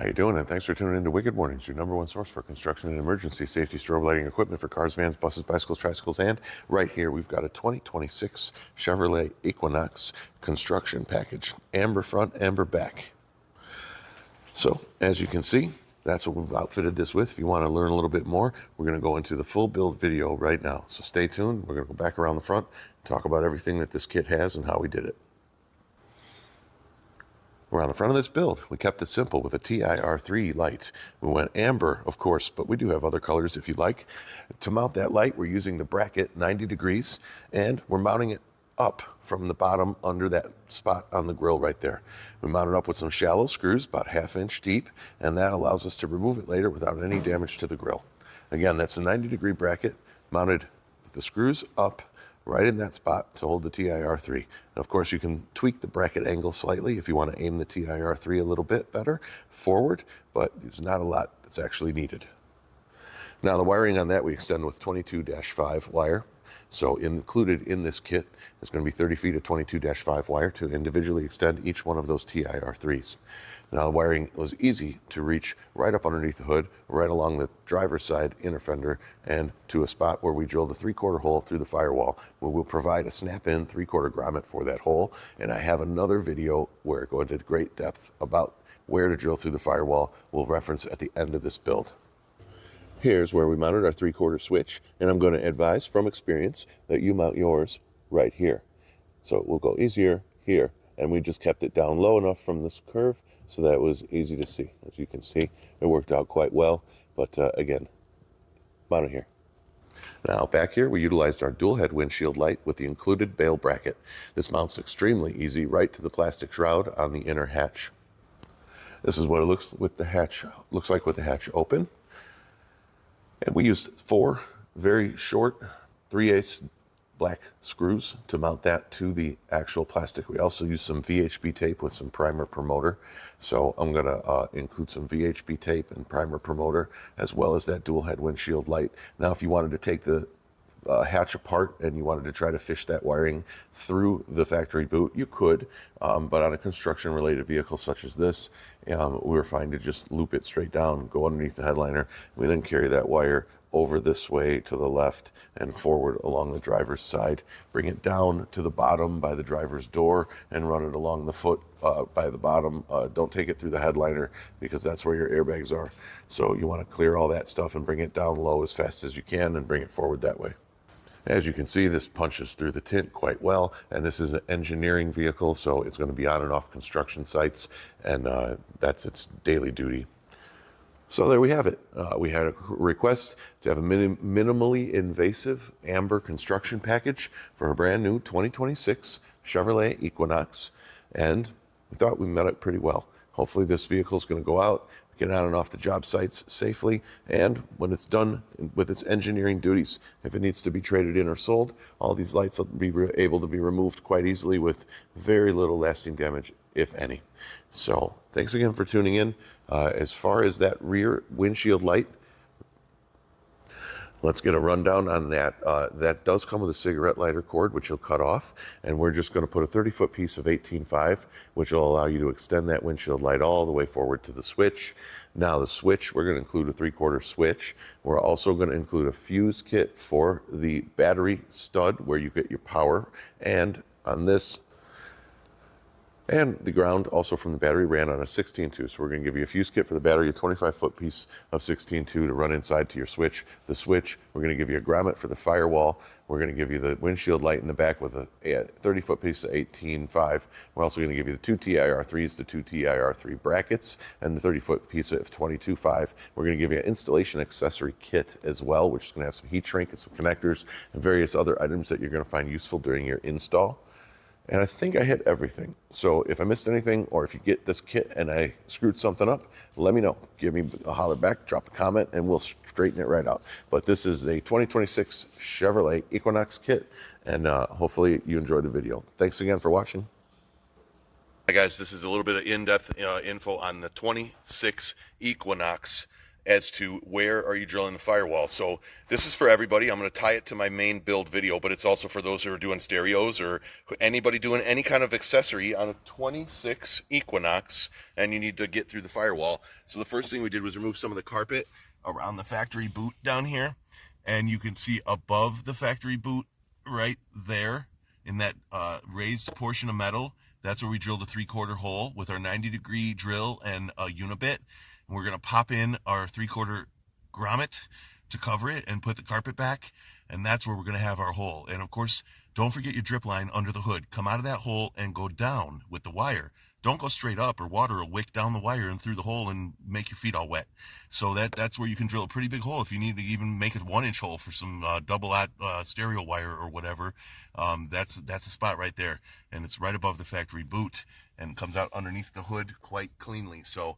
you doing? And thanks for tuning in to Wicked Mornings, your #1 source for construction and emergency safety strobe lighting equipment for cars, vans, buses, bicycles, tricycles, and right here we've got a 2026 Chevrolet Equinox construction package. Amber front, amber back. So, as you can see, that's what we've outfitted this with. If you want to learn a little bit more, we're going to go into the full build video right now. So stay tuned. We're going to go back around the front, talk about everything that this kit has and how we did it. Around the front of this build, we kept it simple with a TIR3 light. We went amber, of course, but we do have other colors if you like. To mount that light, we're using the bracket 90 degrees, and we're mounting it up from the bottom under that spot on the grill right there. We mount it up with some shallow screws, about 1/2 inch deep, and that allows us to remove it later without any damage to the grill. Again, that's a 90-degree bracket mounted with the screws up right in that spot to hold the TIR3. And of course, you can tweak the bracket angle slightly if you want to aim the TIR3 a little bit better forward, but there's not a lot that's actually needed. Now, the wiring on that we extend with 22-5 wire. So included in this kit is going to be 30 feet of 22-5 wire to individually extend each one of those TIR3s. Now, the wiring was easy to reach right up underneath the hood, right along the driver's side inner fender, and to a spot where we drilled a 3/4 hole through the firewall. We will provide a snap-in 3/4 grommet for that hole, and I have another video where I go into great depth about where to drill through the firewall. We'll reference at the end of this build. Here's where we mounted our 3/4 switch, and I'm going to advise from experience that you mount yours right here. So it will go easier here, and we just kept it down low enough from this curve so that it was easy to see. As you can see, it worked out quite well, but again, mount it here. Now back here, we utilized our dual head windshield light with the included bail bracket. This mounts extremely easy right to the plastic shroud on the inner hatch. This is what it looks like with the hatch open. And we used 4 very short 3/8 black screws to mount that to the actual plastic. We also used some VHB tape with some primer promoter. So I'm going to include some VHB tape and primer promoter, as well as that dual head windshield light. Now, if you wanted to take the hatch apart and you wanted to try to fish that wiring through the factory boot, you could, but on a construction related vehicle such as this, we were fine to just loop it straight down, go underneath the headliner. We then carry that wire over this way to the left and forward along the driver's side, bring it down to the bottom by the driver's door and run it along the foot by the bottom. Don't take it through the headliner because that's where your airbags are. So you want to clear all that stuff and bring it down low as fast as you can and bring it forward that way. As you can see, this punches through the tint quite well, and this is an engineering vehicle, so it's going to be on and off construction sites, and that's its daily duty. So there we have it. We had a request to have a minimally invasive amber construction package for a brand new 2026 Chevrolet Equinox, and we thought we met it pretty well. Hopefully this vehicle is going to go out, get on and off the job sites safely, and when it's done with its engineering duties, if it needs to be traded in or sold, all these lights will be able to be removed quite easily with very little lasting damage, if any. So thanks again for tuning in. As far as that rear windshield light, let's get a rundown on that. That does come with a cigarette lighter cord, which you'll cut off, and we're just going to put a 30-foot piece of 18.5, which will allow you to extend that windshield light all the way forward to the switch. Now the switch, we're going to include a 3/4 switch. We're also going to include a fuse kit for the battery stud where you get your power, and on this, and the ground also from the battery ran on a 16.2. So we're going to give you a fuse kit for the battery, a 25-foot piece of 16.2 to run inside to your switch. The switch, we're going to give you a grommet for the firewall. We're going to give you the windshield light in the back with a 30-foot piece of 18.5. We're also going to give you the 2 TIR3s, the 2 TIR3 brackets, and the 30-foot piece of 22.5. We're going to give you an installation accessory kit as well, which is going to have some heat shrink and some connectors and various other items that you're going to find useful during your install. And I think I hit everything. So if I missed anything, or if you get this kit and I screwed something up, let me know. Give me a holler back, drop a comment, and we'll straighten it right out. But this is a 2026 Chevrolet Equinox kit, and hopefully you enjoyed the video. Thanks again for watching. Hi guys, this is a little bit of in-depth info on the 26 Equinox as to where are you drilling the firewall. So this is for everybody. I'm going to tie it to my main build video, but it's also for those who are doing stereos or anybody doing any kind of accessory on a 26 Equinox, and you need to get through the firewall. So the first thing we did was remove some of the carpet around the factory boot down here, and you can see above the factory boot right there in that raised portion of metal, that's where we drilled a 3/4 hole with our 90-degree drill and a unibit. And we're going to pop in our 3/4 grommet to cover it and put the carpet back, and that's where we're going to have our hole. And of course, don't forget your drip line under the hood. Come out of that hole and go down with the wire. Don't go straight up, or water will wick down the wire and through the hole and make your feet all wet. So that's where you can drill a pretty big hole. If you need to even make a 1-inch hole for some double-aught stereo wire or whatever, that's a spot right there. And it's right above the factory boot and comes out underneath the hood quite cleanly. So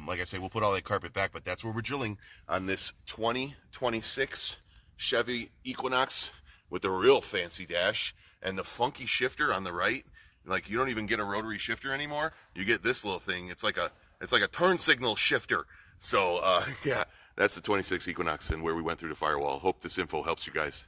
like I say, we'll put all that carpet back, but that's where we're drilling on this 2026 Chevy Equinox with the real fancy dash and the funky shifter on the right. Like, you don't even get a rotary shifter anymore. You get this little thing. It's like a turn signal shifter. So yeah, that's the 26 Equinox and where we went through the firewall. Hope this info helps you guys.